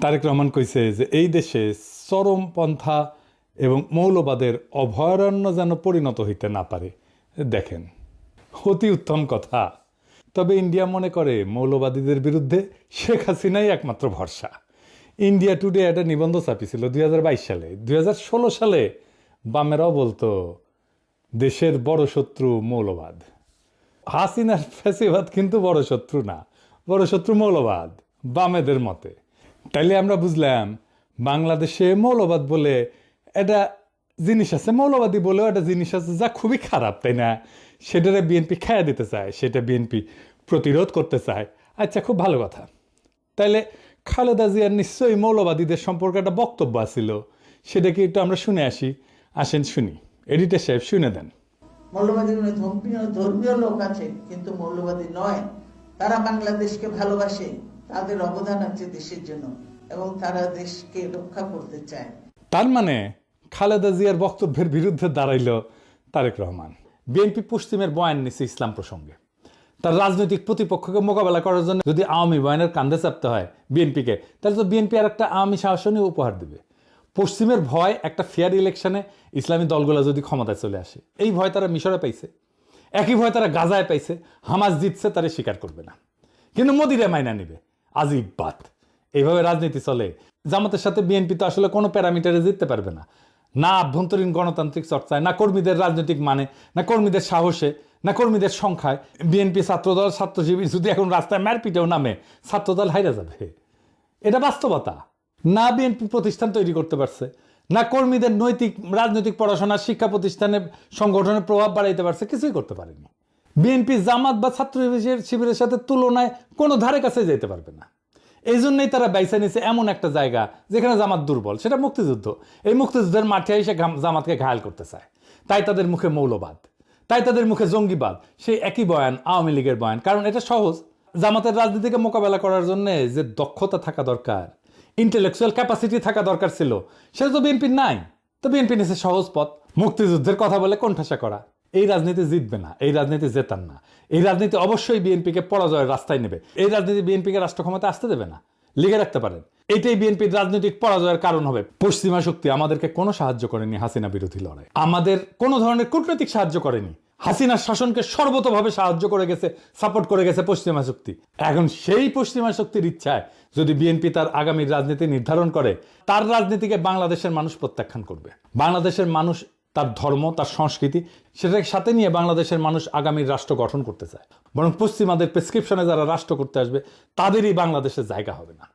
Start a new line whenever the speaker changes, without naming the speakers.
তারেক রহমান কইছে যে এই দেশে চরমপন্থা এবং মৌলবাদের অভয়ারণ্য যেন পরিণত হইতে না পারে। দেখেন, অতি উত্তম কথা। তবে ইন্ডিয়া মনে করে মৌলবাদীদের বিরুদ্ধে শেখ হাসিনাই একমাত্র ভরসা। ইন্ডিয়া টুডে একটা নিবন্ধ ছাপিছিল 2022 সালে। 2016 সালে বামেরাও বলতো দেশের বড় শত্রু মৌলবাদ। হাসিনার ফ্যাসিবাদ কিন্তু বড় শত্রু না, বড় শত্রু মৌলবাদ বামেদের মতে। তাইলে আমরা বুঝলাম বাংলাদেশে মৌলবাদ বলে একটা জিনিস আছে, মৌলবাদী বলেও একটা জিনিস আছে যা খুবই খারাপ, তাই না? সেটারে বিএনপি খাইয়া দিতে চায়, সেটা বিএনপি প্রতিরোধ করতে চায়। আচ্ছা, খুব ভালো কথা। তাইলে খালেদা জিয়ার নিশ্চয়ই মৌলবাদীদের সম্পর্কে একটা বক্তব্য আছিল, সেটা কি একটু আমরা শুনে আসি? আসেন শুনি, এডিটর সাহেব শুনে দেন।
মৌলবাদী ধর্মীয় লোক আছে কিন্তু মৌলবাদী নয়। তারা বাংলাদেশকে ভালোবাসে, তাদের অবদান আছে দেশের জন্য এবং তারা দেশকে রক্ষা করতে চায়।
তার মানে খালেদা জিয়ার বক্তব্যের বিরুদ্ধে দাঁড়াইল তারেক রহমান। বিএনপি পশ্চিমের বয়ান নিচ্ছে ইসলাম প্রসঙ্গে। তার রাজনৈতিক প্রতিপক্ষকে মোকাবেলা করার জন্য যদি আওয়ামী বয়ানের কান্দে চাপতে হয় বিএনপিকে, তাহলে তো বিএনপি আর একটা আওয়ামী শাসনই উপহার দেবে। পশ্চিমের ভয় একটা ফেয়ার ইলেকশনে ইসলামী দলগুলো যদি ক্ষমতায় চলে আসে, এই ভয় তারা মিশরে পাইছে, একই ভয় তারা গাজায় পাইছে। হামাস জিতছে, তারা স্বীকার করবে না, কিন্তু মোদিরে মাইনা নিবে। আজিব বাত। এইভাবে রাজনীতি চলে। জামাতের সাথে বিএনপি তো আসলে কোনো প্যারামিটারে জিততে পারবে না, না আভ্যন্তরীণ গণতান্ত্রিক চর্চায়, না কর্মীদের রাজনৈতিক মানে, না কর্মীদের সাহসে, না কর্মীদের সংখ্যায়। বিএনপি ছাত্রদল ছাত্রজীবী যদি এখন রাস্তায় মারপিটেও নামে, ছাত্রদল হাইরা যাবে। এটা বাস্তবতা। না বিএনপি প্রতিষ্ঠান তৈরি করতে পারছে, না কর্মীদের নৈতিক রাজনৈতিক পড়াশোনা শিক্ষা প্রতিষ্ঠানে সংগঠনের প্রভাব বাড়াইতে পারছে, কিছুই করতে পারেনি। বিএনপি জামাত বা ছাত্র শিবিরের সাথে তুলনায় কোনো ধারে কাছে যেতে পারবে না। এই জন্যই তারা বাইসা নিছে এমন একটা জায়গা যেখানে জামাত দুর্বল, সেটা মুক্তিযুদ্ধ। এই মুক্তিযুদ্ধের মাঠে এসে জামাতকে ঘায়াল করতে চায়। তাই তাদের মুখে মৌলবাদ, তাই তাদের মুখে জঙ্গিবাদ। সেই একই বয়ান আওয়ামী লীগের বয়ান, কারণ এটা সহজ। জামাতের রাজনীতিকে মোকাবেলা করার জন্য যে দক্ষতা থাকা দরকার, ইন্টেলেকচুয়াল ক্যাপাসিটি থাকা দরকার ছিল, সেটা তো বিএনপির নাই। তো বিএনপি নিছে সহজ পথ, মুক্তিযুদ্ধের কথা বলে কোণঠাসা করা। এই রাজনীতি জিতবে না, এই রাজনীতি জেতান না। এই রাজনীতি অবশ্যই বিএনপিকে পরাজয়ের রাস্তায় নেবে। এই রাজনীতি বিএনপিকে রাষ্ট্র ক্ষমতা আসতে দেবে না, লিখে রাখতে পারেন। এটাই বিএনপির রাজনৈতিক পরাজয়ের কারণ হবে। পশ্চিমা শক্তি আমাদেরকে কোনো সাহায্য করেনি হাসিনা বিরোধী লড়াই, আমাদের কোনো ধরনের কূটনৈতিক সাহায্য করেনি। হাসিনার শাসনকে সর্বতভাবে সাহায্য করে গেছে, সাপোর্ট করে গেছে পশ্চিমা শক্তি। এখন সেই পশ্চিমা শক্তির ইচ্ছায় যদি বিএনপি তার আগামী রাজনীতি নির্ধারণ করে, তার রাজনীতিকে বাংলাদেশের মানুষ প্রত্যাখ্যান করবে। বাংলাদেশের মানুষ তার ধর্ম, তার সংস্কৃতি, সেটাকে সাথে নিয়ে বাংলাদেশের মানুষ আগামীর রাষ্ট্র গঠন করতে চায়। বরং পশ্চিমাদের প্রেসক্রিপশনে যারা রাষ্ট্র করতে আসবে, তাদেরই বাংলাদেশের জায়গা হবে না।